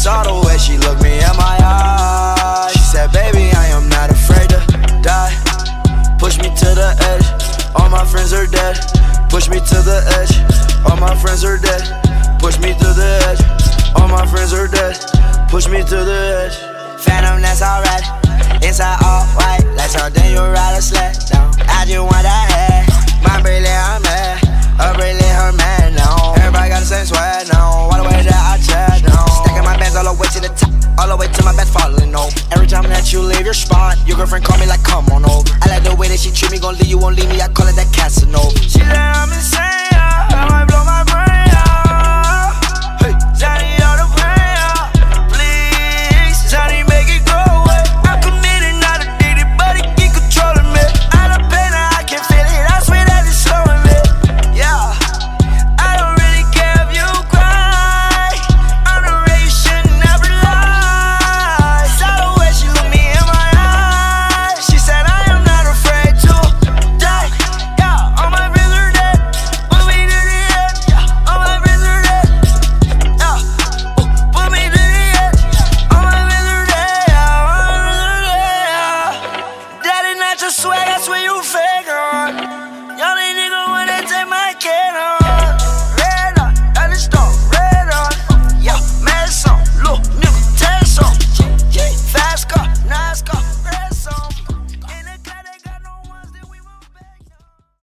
saw the way she looked me in my eyes. She said, baby, I am not afraid to die. Push me to the edge, all my friends are dead. Push me to the edge, all my friends are dead. Push me to the edge, all my friends are dead. Push me to the edge. Phantom, that's alright. Inside all white, like something you ride a sled down. I just want that head. My brilliant, I'm mad. A brilliant, her man, no. Everybody got the same swag, no.